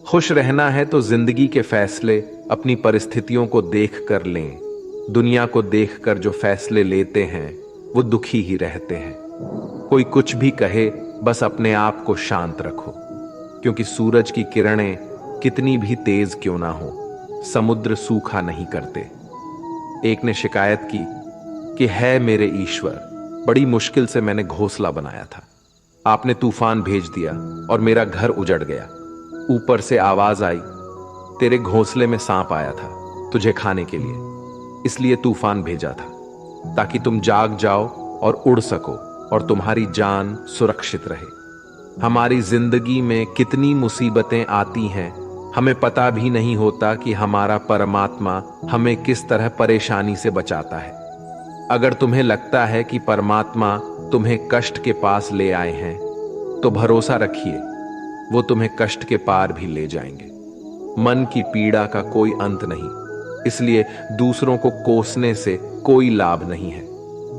खुश रहना है तो जिंदगी के फैसले अपनी परिस्थितियों को देख कर लें। दुनिया को देख कर जो फैसले लेते हैं वो दुखी ही रहते हैं। कोई कुछ भी कहे, बस अपने आप को शांत रखो, क्योंकि सूरज की किरणें कितनी भी तेज क्यों ना हो, समुद्र सूखा नहीं करते। एक ने शिकायत की कि है मेरे ईश्वर, बड़ी मुश्किल से मैंने घोंसला बनाया था, आपने तूफान भेज दिया और मेरा घर उजड़ गया। ऊपर से आवाज आई, तेरे घोंसले में सांप आया था तुझे खाने के लिए, इसलिए तूफान भेजा था ताकि तुम जाग जाओ और उड़ सको और तुम्हारी जान सुरक्षित रहे। हमारी जिंदगी में कितनी मुसीबतें आती हैं, हमें पता भी नहीं होता कि हमारा परमात्मा हमें किस तरह परेशानी से बचाता है। अगर तुम्हें लगता है कि परमात्मा तुम्हें कष्ट के पास ले आए हैं, तो भरोसा रखिए वो तुम्हें कष्ट के पार भी ले जाएंगे। मन की पीड़ा का कोई अंत नहीं, इसलिए दूसरों को कोसने से कोई लाभ नहीं है।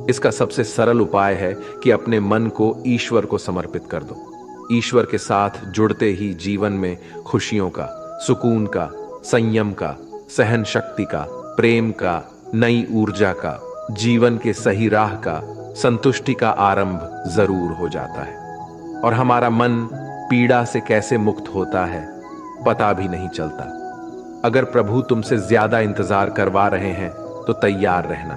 इसका सबसे सरल उपाय है कि अपने मन को ईश्वर को समर्पित कर दो। ईश्वर के साथ जुड़ते ही जीवन में खुशियों का, सुकून का, संयम का, सहन शक्ति का, प्रेम का, नई ऊर्जा का, जीवन के सही राह का, संतुष्टि का आरंभ जरूर हो जाता है। और हमारा मन पीड़ा से कैसे मुक्त होता है पता भी नहीं चलता। अगर प्रभु तुमसे ज्यादा इंतजार करवा रहे हैं तो तैयार रहना,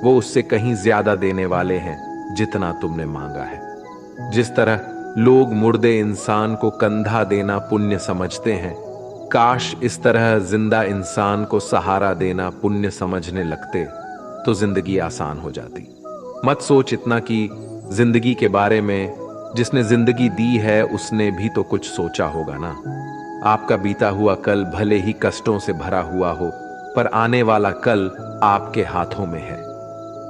वो उससे कहीं ज्यादा देने वाले हैं जितना तुमने मांगा है। जिस तरह लोग मुर्दे इंसान को कंधा देना पुण्य समझते हैं, काश इस तरह जिंदा इंसान को सहारा देना पुण्य समझने लगते तो जिंदगी आसान हो जाती। मत सोच इतना कि जिंदगी के बारे में, जिसने जिंदगी दी है उसने भी तो कुछ सोचा होगा ना। आपका बीता हुआ कल भले ही कष्टों से भरा हुआ हो, पर आने वाला कल आपके हाथों में है।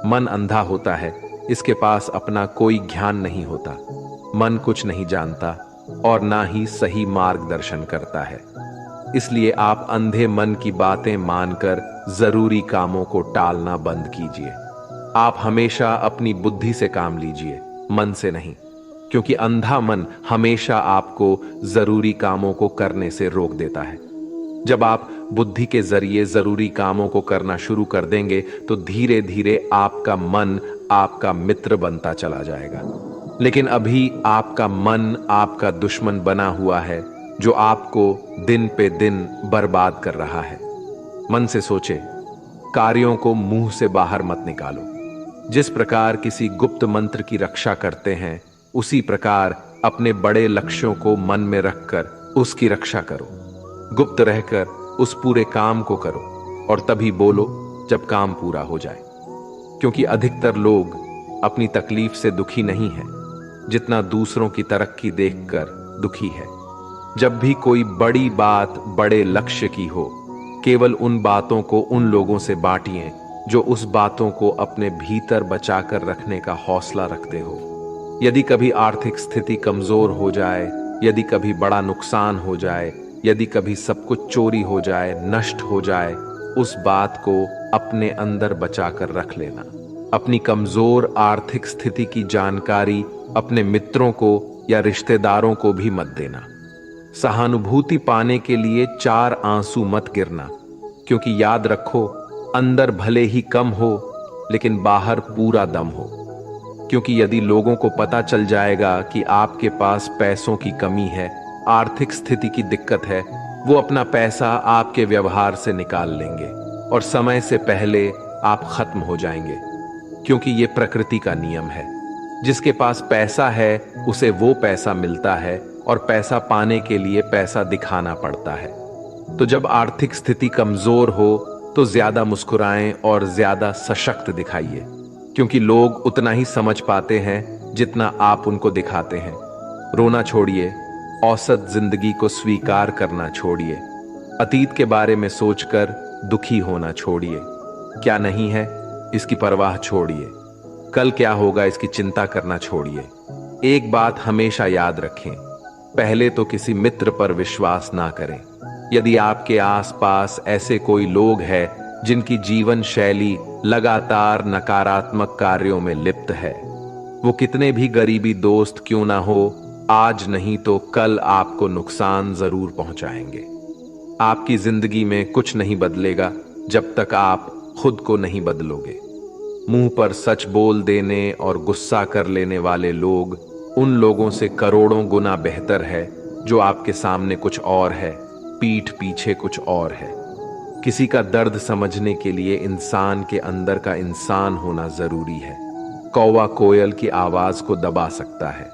मन अंधा होता है, इसके पास अपना कोई ज्ञान नहीं होता। मन कुछ नहीं जानता और ना ही सही मार्गदर्शन करता है। इसलिए आप अंधे मन की बातें मानकर जरूरी कामों को टालना बंद कीजिए। आप हमेशा अपनी बुद्धि से काम लीजिए, मन से नहीं, क्योंकि अंधा मन हमेशा आपको जरूरी कामों को करने से रोक देता है। जब आप बुद्धि के जरिए जरूरी कामों को करना शुरू कर देंगे तो धीरे धीरे आपका मन आपका मित्र बनता चला जाएगा। लेकिन अभी आपका मन आपका दुश्मन बना हुआ है, जो आपको दिन पे दिन बर्बाद कर रहा है। मन से सोचे, कार्यों को मुंह से बाहर मत निकालो। जिस प्रकार किसी गुप्त मंत्र की रक्षा करते हैं, उसी प्रकार अपने बड़े लक्ष्यों को मन में रखकर उसकी रक्षा करो। गुप्त रहकर उस पूरे काम को करो और तभी बोलो जब काम पूरा हो जाए। क्योंकि अधिकतर लोग अपनी तकलीफ से दुखी नहीं है जितना दूसरों की तरक्की देखकर दुखी है। जब भी कोई बड़ी बात बड़े लक्ष्य की हो, केवल उन बातों को उन लोगों से बांटिए जो उस बातों को अपने भीतर बचाकर रखने का हौसला रखते हो। यदि कभी आर्थिक स्थिति कमजोर हो जाए, यदि कभी बड़ा नुकसान हो जाए, यदि कभी सब कुछ चोरी हो जाए, नष्ट हो जाए, उस बात को अपने अंदर बचाकर रख लेना। अपनी कमजोर आर्थिक स्थिति की जानकारी अपने मित्रों को या रिश्तेदारों को भी मत देना। सहानुभूति पाने के लिए 4 आंसू मत गिरना, क्योंकि याद रखो, अंदर भले ही कम हो लेकिन बाहर पूरा दम हो। क्योंकि यदि लोगों को पता चल जाएगा कि आपके पास पैसों की कमी है, आर्थिक स्थिति की दिक्कत है, वो अपना पैसा आपके व्यवहार से निकाल लेंगे और समय से पहले आप खत्म हो जाएंगे। क्योंकि ये प्रकृति का नियम है, जिसके पास पैसा है उसे वो पैसा मिलता है और पैसा पाने के लिए पैसा दिखाना पड़ता है। तो जब आर्थिक स्थिति कमजोर हो तो ज्यादा मुस्कुराएं और ज्यादा सशक्त दिखाइए, क्योंकि लोग उतना ही समझ पाते हैं जितना आप उनको दिखाते हैं। रोना छोड़िए, औसत जिंदगी को स्वीकार करना छोड़िए, अतीत के बारे में सोचकर दुखी होना छोड़िए। क्या नहीं है इसकी परवाह छोड़िए, कल क्या होगा इसकी चिंता करना छोड़िए। एक बात हमेशा याद रखें, पहले तो किसी मित्र पर विश्वास ना करें। यदि आपके आसपास ऐसे कोई लोग हैं जिनकी जीवन शैली लगातार नकारात्मक कार्यों में लिप्त है, वो कितने भी गरीबी दोस्त क्यों ना हो, आज नहीं तो कल आपको नुकसान जरूर पहुंचाएंगे। आपकी जिंदगी में कुछ नहीं बदलेगा जब तक आप खुद को नहीं बदलोगे। मुंह पर सच बोल देने और गुस्सा कर लेने वाले लोग उन लोगों से करोड़ों गुना बेहतर है जो आपके सामने कुछ और है, पीठ पीछे कुछ और है। किसी का दर्द समझने के लिए इंसान के अंदर का इंसान होना जरूरी है। कौवा कोयल की आवाज को दबा सकता है,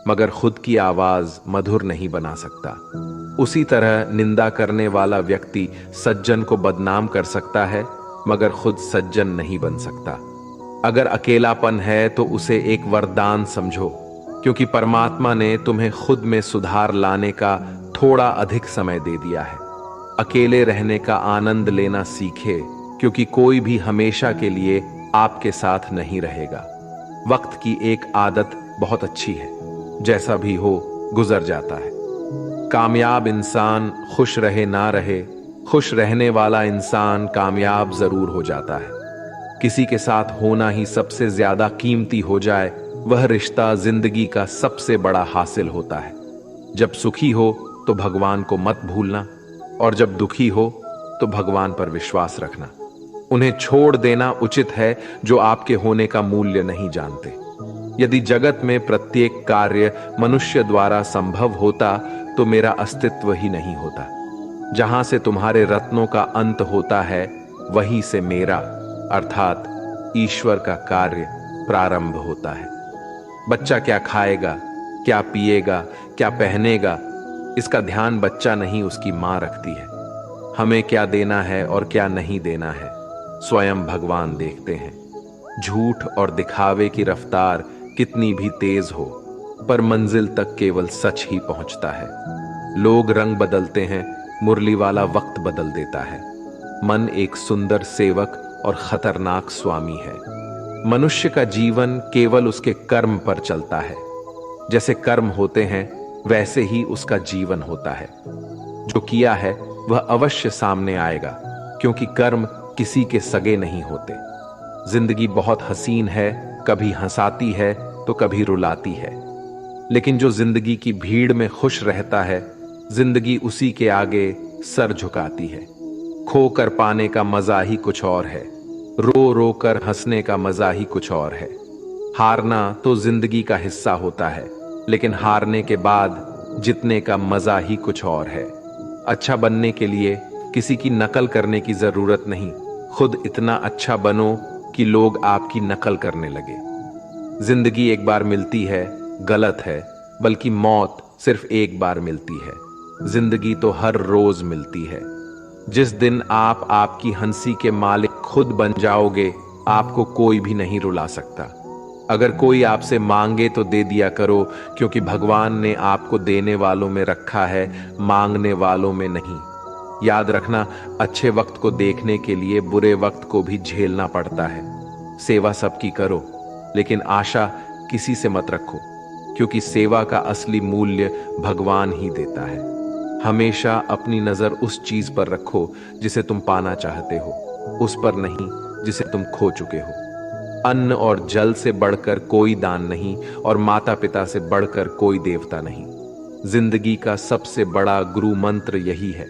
मगर खुद की आवाज मधुर नहीं बना सकता। उसी तरह निंदा करने वाला व्यक्ति सज्जन को बदनाम कर सकता है, मगर खुद सज्जन नहीं बन सकता। अगर अकेलापन है तो उसे एक वरदान समझो, क्योंकि परमात्मा ने तुम्हें खुद में सुधार लाने का थोड़ा अधिक समय दे दिया है। अकेले रहने का आनंद लेना सीखे, क्योंकि कोई भी हमेशा के लिए आपके साथ नहीं रहेगा। वक्त की एक आदत बहुत अच्छी है, जैसा भी हो गुजर जाता है। कामयाब इंसान खुश रहे ना रहे, खुश रहने वाला इंसान कामयाब जरूर हो जाता है। किसी के साथ होना ही सबसे ज्यादा कीमती हो जाए, वह रिश्ता जिंदगी का सबसे बड़ा हासिल होता है। जब सुखी हो तो भगवान को मत भूलना, और जब दुखी हो तो भगवान पर विश्वास रखना। उन्हें छोड़ देना उचित है जो आपके होने का मूल्य नहीं जानते। यदि जगत में प्रत्येक कार्य मनुष्य द्वारा संभव होता तो मेरा अस्तित्व ही नहीं होता। जहां से तुम्हारे रत्नों का अंत होता है, वहीं से मेरा अर्थात ईश्वर का कार्य प्रारंभ होता है। बच्चा क्या खाएगा, क्या पिएगा, क्या पहनेगा, इसका ध्यान बच्चा नहीं उसकी मां रखती है। हमें क्या देना है और क्या नहीं देना है, स्वयं भगवान देखते हैं। झूठ और दिखावे की रफ्तार कितनी भी तेज हो, पर मंजिल तक केवल सच ही पहुंचता है। लोग रंग बदलते हैं, मुरली वाला वक्त बदल देता है। मन एक सुंदर सेवक और खतरनाक स्वामी है। मनुष्य का जीवन केवल उसके कर्म पर चलता है। जैसे कर्म होते हैं वैसे ही उसका जीवन होता है। जो किया है वह अवश्य सामने आएगा, क्योंकि कर्म किसी के सगे नहीं होते। जिंदगी बहुत हसीन है, कभी हंसाती है तो कभी रुलाती है, लेकिन जो जिंदगी की भीड़ में खुश रहता है, जिंदगी उसी के आगे सर झुकाती है। खोकर पाने का मजा ही कुछ और है, रो रो कर हंसने का मजा ही कुछ और है। हारना तो जिंदगी का हिस्सा होता है, लेकिन हारने के बाद जीतने का मजा ही कुछ और है। अच्छा बनने के लिए किसी की नकल करने की जरूरत नहीं, खुद इतना अच्छा बनो कि लोग आपकी नकल करने लगे। जिंदगी एक बार मिलती है गलत है, बल्कि मौत सिर्फ एक बार मिलती है। जिंदगी तो हर रोज मिलती है। जिस दिन आप आपकी हंसी के मालिक खुद बन जाओगे, आपको कोई भी नहीं रुला सकता। अगर कोई आपसे मांगे तो दे दिया करो, क्योंकि भगवान ने आपको देने वालों में रखा है, मांगने वालों में नहीं। याद रखना, अच्छे वक्त को देखने के लिए बुरे वक्त को भी झेलना पड़ता है। सेवा सबकी करो, लेकिन आशा किसी से मत रखो, क्योंकि सेवा का असली मूल्य भगवान ही देता है। हमेशा अपनी नजर उस चीज पर रखो जिसे तुम पाना चाहते हो, उस पर नहीं जिसे तुम खो चुके हो। अन्न और जल से बढ़कर कोई दान नहीं, और माता पिता से बढ़कर कोई देवता नहीं। जिंदगी का सबसे बड़ा गुरु मंत्र यही है,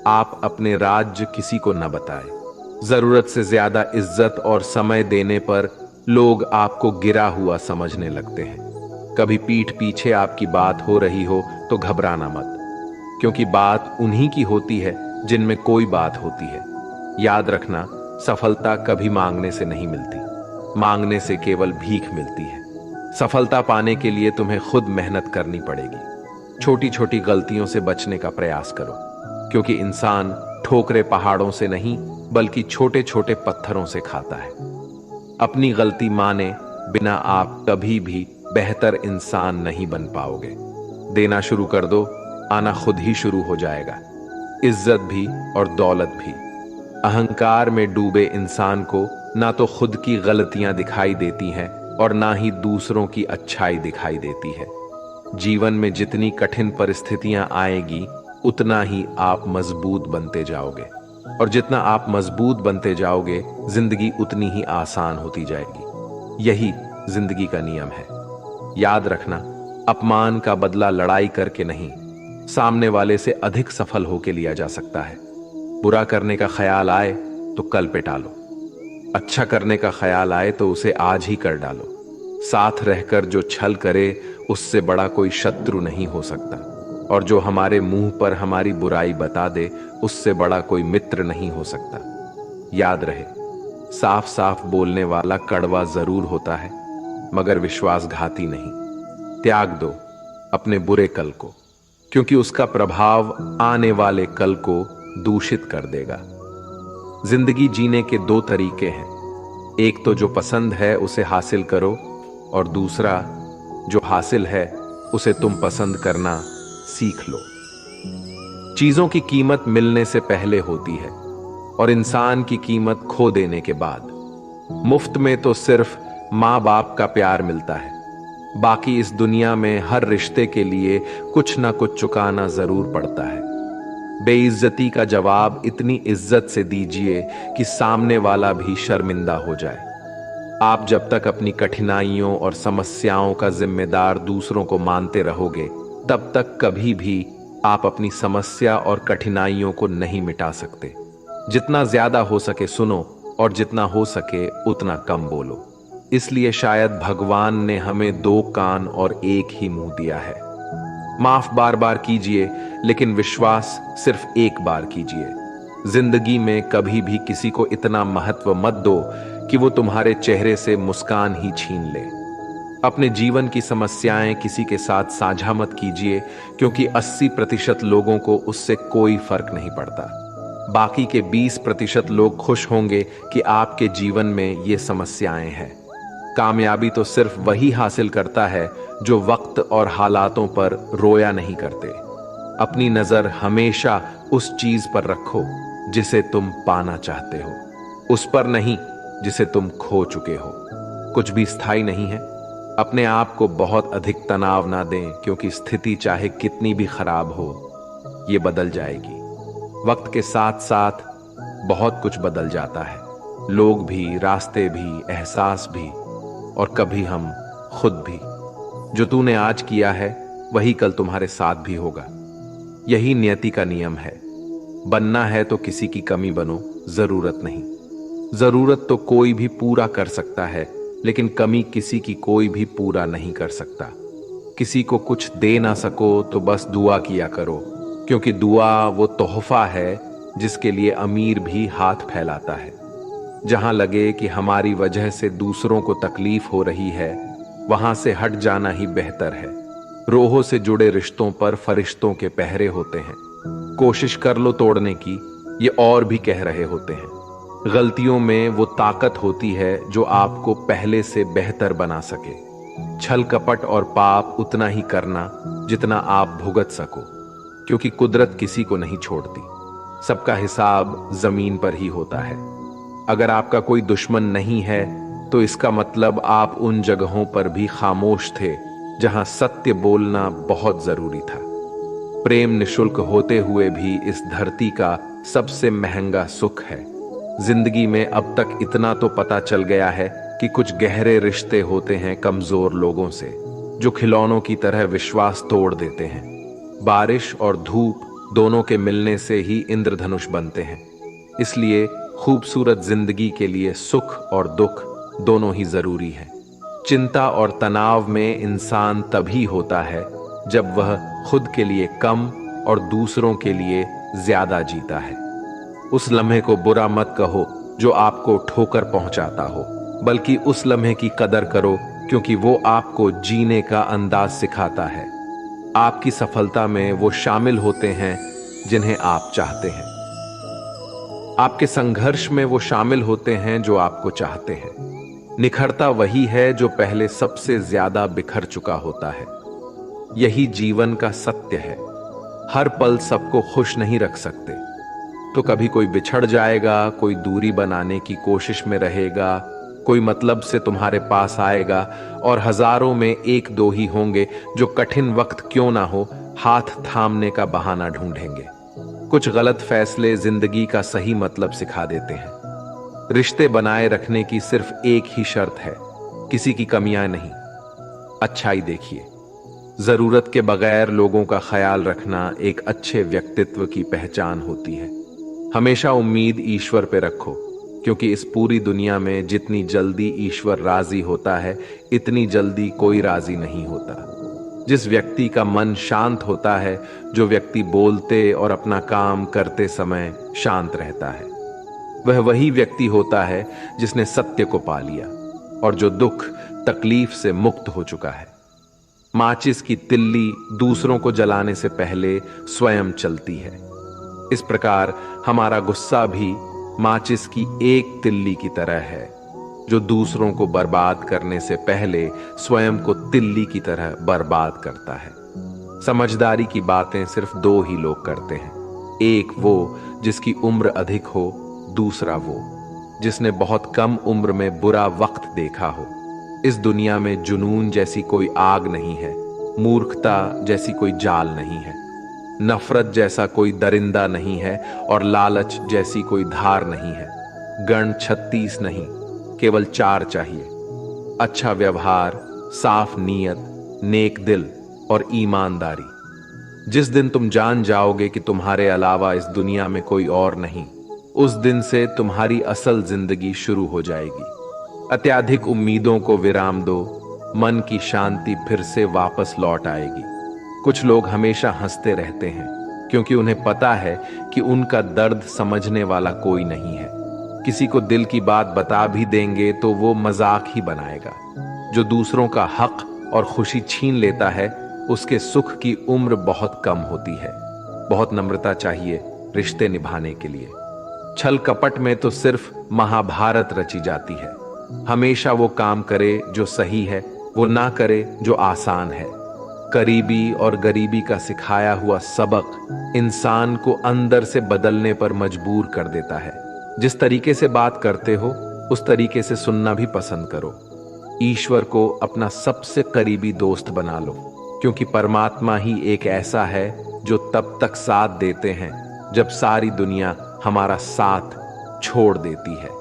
आप अपने राज्य किसी को न बताएं। जरूरत से ज्यादा इज्जत और समय देने पर लोग आपको गिरा हुआ समझने लगते हैं। कभी पीठ पीछे आपकी बात हो रही हो तो घबराना मत, क्योंकि बात उन्हीं की होती है जिनमें कोई बात होती है। याद रखना, सफलता कभी मांगने से नहीं मिलती, मांगने से केवल भीख मिलती है। सफलता पाने के लिए तुम्हें खुद मेहनत करनी पड़ेगी। छोटी छोटी गलतियों से बचने का प्रयास करो, क्योंकि इंसान ठोकरे पहाड़ों से नहीं बल्कि छोटे छोटे पत्थरों से खाता है। अपनी गलती माने बिना आप कभी भी बेहतर इंसान नहीं बन पाओगे। देना शुरू कर दो, आना खुद ही शुरू हो जाएगा, इज्जत भी और दौलत भी। अहंकार में डूबे इंसान को ना तो खुद की गलतियां दिखाई देती हैं और ना ही दूसरों की अच्छाई दिखाई देती है। जीवन में जितनी कठिन परिस्थितियां आएगी, उतना ही आप मजबूत बनते जाओगे, और जितना आप मजबूत बनते जाओगे, जिंदगी उतनी ही आसान होती जाएगी। यही जिंदगी का नियम है। याद रखना, अपमान का बदला लड़ाई करके नहीं, सामने वाले से अधिक सफल होके लिया जा सकता है। बुरा करने का ख्याल आए तो कल पे टालो, अच्छा करने का ख्याल आए तो उसे आज ही कर डालो। साथ रहकर जो छल करे उससे बड़ा कोई शत्रु नहीं हो सकता, और जो हमारे मुंह पर हमारी बुराई बता दे उससे बड़ा कोई मित्र नहीं हो सकता। याद रहे, साफ साफ बोलने वाला कड़वा जरूर होता है मगर विश्वासघाती नहीं। त्याग दो अपने बुरे कल को, क्योंकि उसका प्रभाव आने वाले कल को दूषित कर देगा। जिंदगी जीने के दो तरीके हैं, एक तो जो पसंद है उसे हासिल करो, और दूसरा जो हासिल है उसे तुम पसंद करना सीख लो। चीजों की कीमत मिलने से पहले होती है और इंसान की कीमत खो देने के बाद। मुफ्त में तो सिर्फ माँ बाप का प्यार मिलता है, बाकी इस दुनिया में हर रिश्ते के लिए कुछ ना कुछ चुकाना जरूर पड़ता है। बेइज्जती का जवाब इतनी इज्जत से दीजिए कि सामने वाला भी शर्मिंदा हो जाए। आप जब तक अपनी कठिनाइयों और समस्याओं का जिम्मेदार दूसरों को मानते रहोगे, तब तक कभी भी आप अपनी समस्या और कठिनाइयों को नहीं मिटा सकते। जितना ज्यादा हो सके सुनो, और जितना हो सके उतना कम बोलो। इसलिए शायद भगवान ने हमें दो कान और एक ही मुंह दिया है। माफ बार बार कीजिए, लेकिन विश्वास सिर्फ एक बार कीजिए। जिंदगी में कभी भी किसी को इतना महत्व मत दो कि वो तुम्हारे चेहरे से मुस्कान ही छीन ले। अपने जीवन की समस्याएं किसी के साथ साझा मत कीजिए, क्योंकि 80% लोगों को उससे कोई फर्क नहीं पड़ता। बाकी के 20% लोग खुश होंगे कि आपके जीवन में ये समस्याएं हैं। कामयाबी तो सिर्फ वही हासिल करता है जो वक्त और हालातों पर रोया नहीं करते। अपनी नजर हमेशा उस चीज पर रखो जिसे तुम पाना चाहते हो, उस पर नहीं जिसे तुम खो चुके हो। कुछ भी स्थायी नहीं है। अपने आप को बहुत अधिक तनाव ना दें, क्योंकि स्थिति चाहे कितनी भी खराब हो, ये बदल जाएगी। वक्त के साथ साथ बहुत कुछ बदल जाता है, लोग भी, रास्ते भी, एहसास भी, और कभी हम खुद भी। जो तूने आज किया है वही कल तुम्हारे साथ भी होगा। यही नियति का नियम है। बनना है तो किसी की कमी बनो, जरूरत नहीं। जरूरत तो कोई भी पूरा कर सकता है, लेकिन कमी किसी की कोई भी पूरा नहीं कर सकता। किसी को कुछ दे ना सको तो बस दुआ किया करो, क्योंकि दुआ वो तोहफा है जिसके लिए अमीर भी हाथ फैलाता है। जहां लगे कि हमारी वजह से दूसरों को तकलीफ हो रही है, वहां से हट जाना ही बेहतर है। रोहों से जुड़े रिश्तों पर फरिश्तों के पहरे होते हैं। कोशिश कर लो तोड़ने की, ये और भी कह रहे होते हैं। गलतियों में वो ताकत होती है जो आपको पहले से बेहतर बना सके। छल कपट और पाप उतना ही करना जितना आप भुगत सको, क्योंकि कुदरत किसी को नहीं छोड़ती। सबका हिसाब जमीन पर ही होता है। अगर आपका कोई दुश्मन नहीं है तो इसका मतलब आप उन जगहों पर भी खामोश थे जहां सत्य बोलना बहुत जरूरी था। प्रेम निशुल्क होते हुए भी इस धरती का सबसे महंगा सुख है। जिंदगी में अब तक इतना तो पता चल गया है कि कुछ गहरे रिश्ते होते हैं कमजोर लोगों से, जो खिलौनों की तरह विश्वास तोड़ देते हैं। बारिश और धूप दोनों के मिलने से ही इंद्रधनुष बनते हैं। इसलिए खूबसूरत जिंदगी के लिए सुख और दुख दोनों ही जरूरी है। चिंता और तनाव में इंसान तभी होता है जब वह खुद के लिए कम और दूसरों के लिए ज्यादा जीता है। उस लम्हे को बुरा मत कहो जो आपको ठोकर पहुंचाता हो, बल्कि उस लम्हे की कदर करो, क्योंकि वो आपको जीने का अंदाज सिखाता है। आपकी सफलता में वो शामिल होते हैं जिन्हें आप चाहते हैं। आपके संघर्ष में वो शामिल होते हैं जो आपको चाहते हैं। निखरता वही है जो पहले सबसे ज्यादा बिखर चुका होता है। यही जीवन का सत्य है। हर पल सबको खुश नहीं रख सकते, तो कभी कोई बिछड़ जाएगा, कोई दूरी बनाने की कोशिश में रहेगा, कोई मतलब से तुम्हारे पास आएगा, और हजारों में एक दो ही होंगे जो कठिन वक्त क्यों ना हो हाथ थामने का बहाना ढूंढेंगे। कुछ गलत फैसले जिंदगी का सही मतलब सिखा देते हैं। रिश्ते बनाए रखने की सिर्फ एक ही शर्त है, किसी की कमियां नहीं, अच्छाई देखिए। जरूरत के बगैर लोगों का ख्याल रखना एक अच्छे व्यक्तित्व की पहचान होती है। हमेशा उम्मीद ईश्वर पे रखो, क्योंकि इस पूरी दुनिया में जितनी जल्दी ईश्वर राजी होता है, इतनी जल्दी कोई राजी नहीं होता। जिस व्यक्ति का मन शांत होता है, जो व्यक्ति बोलते और अपना काम करते समय शांत रहता है, वह वही व्यक्ति होता है जिसने सत्य को पा लिया और जो दुख तकलीफ से मुक्त हो चुका है। माचिस की तिल्ली दूसरों को जलाने से पहले स्वयं चलती है। इस प्रकार हमारा गुस्सा भी माचिस की एक तिल्ली की तरह है, जो दूसरों को बर्बाद करने से पहले स्वयं को तिल्ली की तरह बर्बाद करता है। समझदारी की बातें सिर्फ दो ही लोग करते हैं, एक वो जिसकी उम्र अधिक हो, दूसरा वो जिसने बहुत कम उम्र में बुरा वक्त देखा हो। इस दुनिया में जुनून जैसी कोई आग नहीं है, मूर्खता जैसी कोई जाल नहीं है, नफरत जैसा कोई दरिंदा नहीं है और लालच जैसी कोई धार नहीं है। गण 36 नहीं, केवल 4 चाहिए: अच्छा व्यवहार, साफ नीयत, नेक दिल और ईमानदारी। जिस दिन तुम जान जाओगे कि तुम्हारे अलावा इस दुनिया में कोई और नहीं, उस दिन से तुम्हारी असल जिंदगी शुरू हो जाएगी। अत्याधिक उम्मीदों को विराम दो, मन की शांति फिर से वापस लौट आएगी। कुछ लोग हमेशा हंसते रहते हैं, क्योंकि उन्हें पता है कि उनका दर्द समझने वाला कोई नहीं है। किसी को दिल की बात बता भी देंगे तो वो मजाक ही बनाएगा। जो दूसरों का हक और खुशी छीन लेता है, उसके सुख की उम्र बहुत कम होती है। बहुत नम्रता चाहिए रिश्ते निभाने के लिए। छल कपट में तो सिर्फ महाभारत रची जाती है। हमेशा वो काम करे जो सही है, वो ना करे जो आसान है। करीबी और गरीबी का सिखाया हुआ सबक इंसान को अंदर से बदलने पर मजबूर कर देता है। जिस तरीके से बात करते हो, उस तरीके से सुनना भी पसंद करो। ईश्वर को अपना सबसे करीबी दोस्त बना लो, क्योंकि परमात्मा ही एक ऐसा है जो तब तक साथ देते हैं जब सारी दुनिया हमारा साथ छोड़ देती है।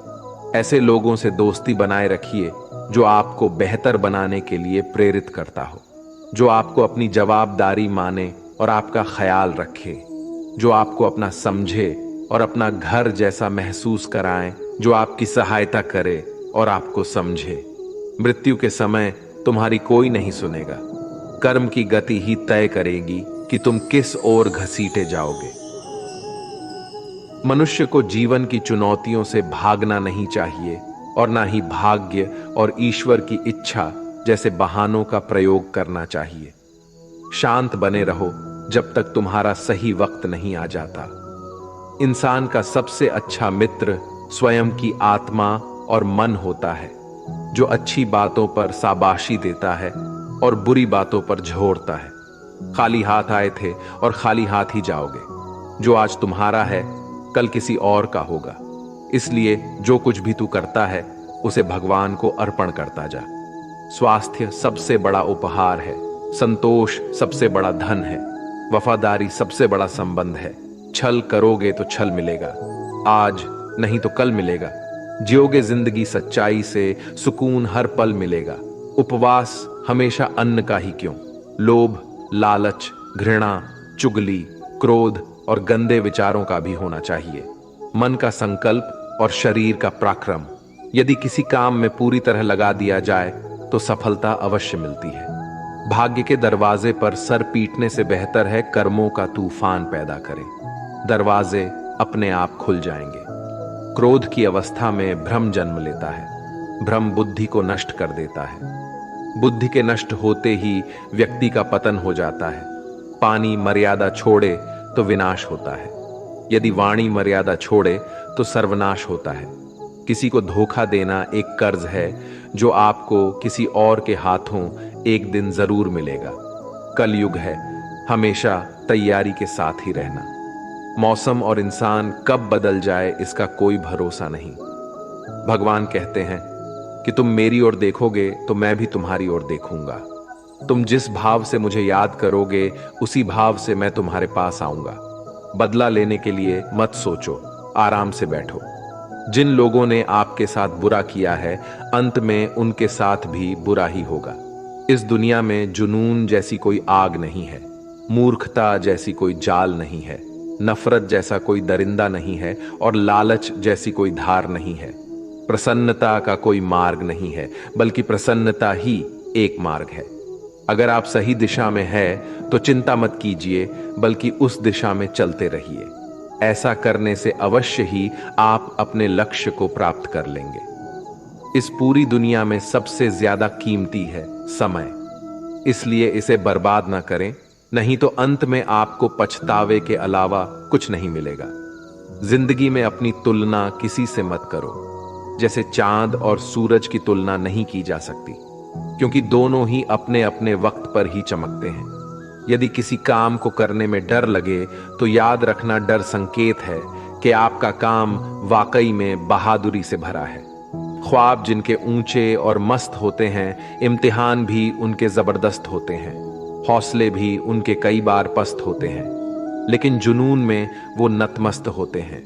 ऐसे लोगों से दोस्ती बनाए रखिए जो आपको बेहतर बनाने के लिए प्रेरित करता हो, जो आपको अपनी जवाबदारी माने और आपका ख्याल रखे, जो आपको अपना समझे और अपना घर जैसा महसूस कराएं, जो आपकी सहायता करे और आपको समझे। मृत्यु के समय तुम्हारी कोई नहीं सुनेगा। कर्म की गति ही तय करेगी कि तुम किस ओर घसीटे जाओगे। मनुष्य को जीवन की चुनौतियों से भागना नहीं चाहिए और ना ही भाग्य और ईश्वर की इच्छा जैसे बहानों का प्रयोग करना चाहिए। शांत बने रहो जब तक तुम्हारा सही वक्त नहीं आ जाता। इंसान का सबसे अच्छा मित्र स्वयं की आत्मा और मन होता है, जो अच्छी बातों पर शाबाशी देता है और बुरी बातों पर झोरता है। खाली हाथ आए थे और खाली हाथ ही जाओगे। जो आज तुम्हारा है, कल किसी और का होगा। इसलिए जो कुछ भी तू करता है, उसे भगवान को अर्पण करता जा। स्वास्थ्य सबसे बड़ा उपहार है, संतोष सबसे बड़ा धन है, वफादारी सबसे बड़ा संबंध है। छल करोगे तो छल मिलेगा, आज नहीं तो कल मिलेगा। जियोगे जिंदगी सच्चाई से, सुकून हर पल मिलेगा। उपवास हमेशा अन्न का ही क्यों, लोभ, लालच, घृणा, चुगली, क्रोध और गंदे विचारों का भी होना चाहिए। मन का संकल्प और शरीर का पराक्रम यदि किसी काम में पूरी तरह लगा दिया जाए तो सफलता अवश्य मिलती है। भाग्य के दरवाजे पर सर पीटने से बेहतर है कर्मों का तूफान पैदा करें। दरवाजे अपने आप खुल जाएंगे। क्रोध की अवस्था में भ्रम जन्म लेता है। भ्रम बुद्धि को नष्ट कर देता है। बुद्धि के नष्ट होते ही व्यक्ति का पतन हो जाता है। पानी मर्यादा छोड़े तो विनाश होता है, यदि वाणी मर्यादा छोड़े तो सर्वनाश होता है। किसी को धोखा देना एक कर्ज है जो आपको किसी और के हाथों एक दिन जरूर मिलेगा। कलयुग है, हमेशा तैयारी के साथ ही रहना। मौसम और इंसान कब बदल जाए इसका कोई भरोसा नहीं। भगवान कहते हैं कि तुम मेरी ओर देखोगे तो मैं भी तुम्हारी ओर देखूंगा। तुम जिस भाव से मुझे याद करोगे, उसी भाव से मैं तुम्हारे पास आऊंगा। बदला लेने के लिए मत सोचो, आराम से बैठो। जिन लोगों ने आपके साथ बुरा किया है, अंत में उनके साथ भी बुरा ही होगा। इस दुनिया में जुनून जैसी कोई आग नहीं है, मूर्खता जैसी कोई जाल नहीं है, नफरत जैसा कोई दरिंदा नहीं है और लालच जैसी कोई धार नहीं है। प्रसन्नता का कोई मार्ग नहीं है, बल्कि प्रसन्नता ही एक मार्ग है। अगर आप सही दिशा में है तो चिंता मत कीजिए, बल्कि उस दिशा में चलते रहिए। ऐसा करने से अवश्य ही आप अपने लक्ष्य को प्राप्त कर लेंगे। इस पूरी दुनिया में सबसे ज्यादा कीमती है समय, इसलिए इसे बर्बाद ना करें, नहीं तो अंत में आपको पछतावे के अलावा कुछ नहीं मिलेगा। जिंदगी में अपनी तुलना किसी से मत करो। जैसे चांद और सूरज की तुलना नहीं की जा सकती, क्योंकि दोनों ही अपने अपने वक्त पर ही चमकते हैं। यदि किसी काम को करने में डर लगे तो याद रखना, डर संकेत है कि आपका काम वाकई में बहादुरी से भरा है। ख्वाब जिनके ऊंचे और मस्त होते हैं, इम्तिहान भी उनके जबरदस्त होते हैं, हौसले भी उनके कई बार पस्त होते हैं, लेकिन जुनून में वो नतमस्त होते हैं।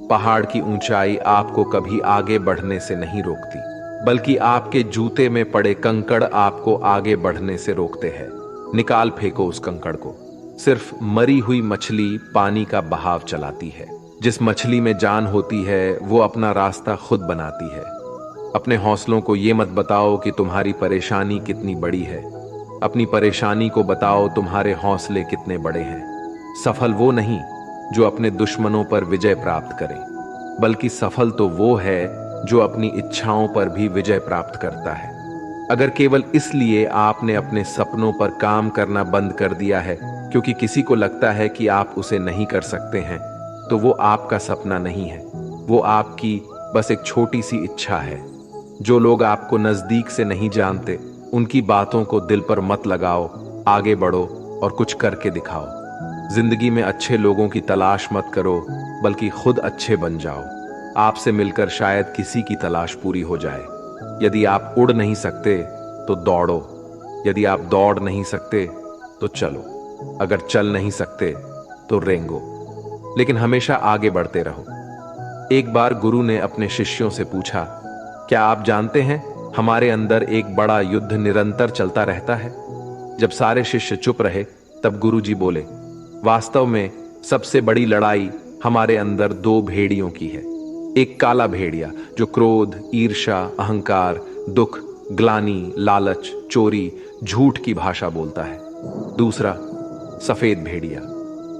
पहाड़ की ऊंचाई आपको कभी आगे बढ़ने से नहीं रोकती, बल्कि आपके जूते में पड़े कंकड़ आपको आगे बढ़ने से रोकते हैं। निकाल फेंको उस कंकड़ को। सिर्फ मरी हुई मछली पानी का बहाव चलाती है। जिस मछली में जान होती है वो अपना रास्ता खुद बनाती है। अपने हौसलों को ये मत बताओ कि तुम्हारी परेशानी कितनी बड़ी है, अपनी परेशानी को बताओ तुम्हारे हौसले कितने बड़े हैं। सफल वो नहीं जो अपने दुश्मनों पर विजय प्राप्त करे, बल्कि सफल तो वो है जो अपनी इच्छाओं पर भी विजय प्राप्त करता है। अगर केवल इसलिए आपने अपने सपनों पर काम करना बंद कर दिया है क्योंकि किसी को लगता है कि आप उसे नहीं कर सकते हैं, तो वो आपका सपना नहीं है, वो आपकी बस एक छोटी सी इच्छा है। जो लोग आपको नजदीक से नहीं जानते, उनकी बातों को दिल पर मत लगाओ, आगे बढ़ो और कुछ करके दिखाओ। जिंदगी में अच्छे लोगों की तलाश मत करो, बल्कि खुद अच्छे बन जाओ। आपसे मिलकर शायद किसी की तलाश पूरी हो जाए। यदि आप उड़ नहीं सकते तो दौड़ो, यदि आप दौड़ नहीं सकते तो चलो, अगर चल नहीं सकते तो रेंगो, लेकिन हमेशा आगे बढ़ते रहो। एक बार गुरु ने अपने शिष्यों से पूछा, क्या आप जानते हैं हमारे अंदर एक बड़ा युद्ध निरंतर चलता रहता है? जब सारे शिष्य चुप रहे तब गुरुजी बोले, वास्तव में सबसे बड़ी लड़ाई हमारे अंदर दो भेड़ियों की है। एक काला भेड़िया जो क्रोध, ईर्ष्या, अहंकार, दुख, ग्लानि, लालच, चोरी, झूठ की भाषा बोलता है। दूसरा सफेद भेड़िया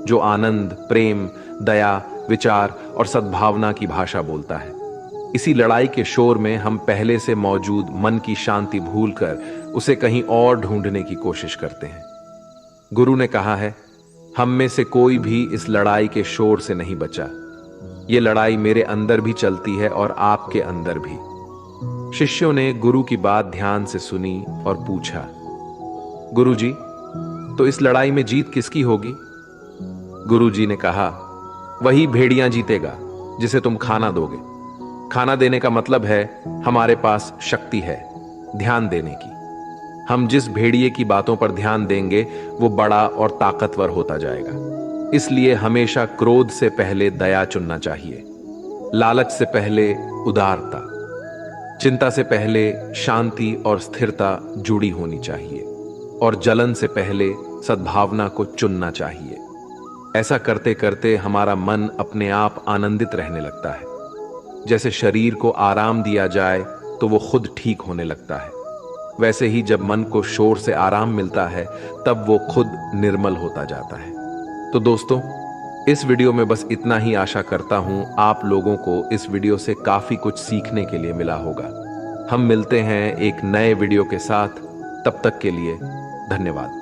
जो आनंद, प्रेम, दया, विचार और सद्भावना की भाषा बोलता है। इसी लड़ाई के शोर में हम पहले से मौजूद मन की शांति भूलकर उसे कहीं और ढूंढने की कोशिश करते हैं। गुरु ने कहा है, हम में से कोई भी इस लड़ाई के शोर से नहीं बचा। ये लड़ाई मेरे अंदर भी चलती है और आपके अंदर भी। शिष्यों ने गुरु की बात ध्यान से सुनी और पूछा, गुरुजी, तो इस लड़ाई में जीत किसकी होगी? गुरुजी ने कहा, वही भेड़िया जीतेगा जिसे तुम खाना दोगे। खाना देने का मतलब है हमारे पास शक्ति है ध्यान देने की। हम जिस भेड़िए की बातों पर ध्यान देंगे वो बड़ा और ताकतवर होता जाएगा। इसलिए हमेशा क्रोध से पहले दया चुनना चाहिए, लालच से पहले उदारता, चिंता से पहले शांति और स्थिरता जुड़ी होनी चाहिए, और जलन से पहले सद्भावना को चुनना चाहिए। ऐसा करते करते हमारा मन अपने आप आनंदित रहने लगता है। जैसे शरीर को आराम दिया जाए तो वो खुद ठीक होने लगता है, वैसे ही जब मन को शोर से आराम मिलता है तब वो खुद निर्मल होता जाता है। तो दोस्तों, इस वीडियो में बस इतना ही। आशा करता हूं आप लोगों को इस वीडियो से काफी कुछ सीखने के लिए मिला होगा। हम मिलते हैं एक नए वीडियो के साथ, तब तक के लिए धन्यवाद।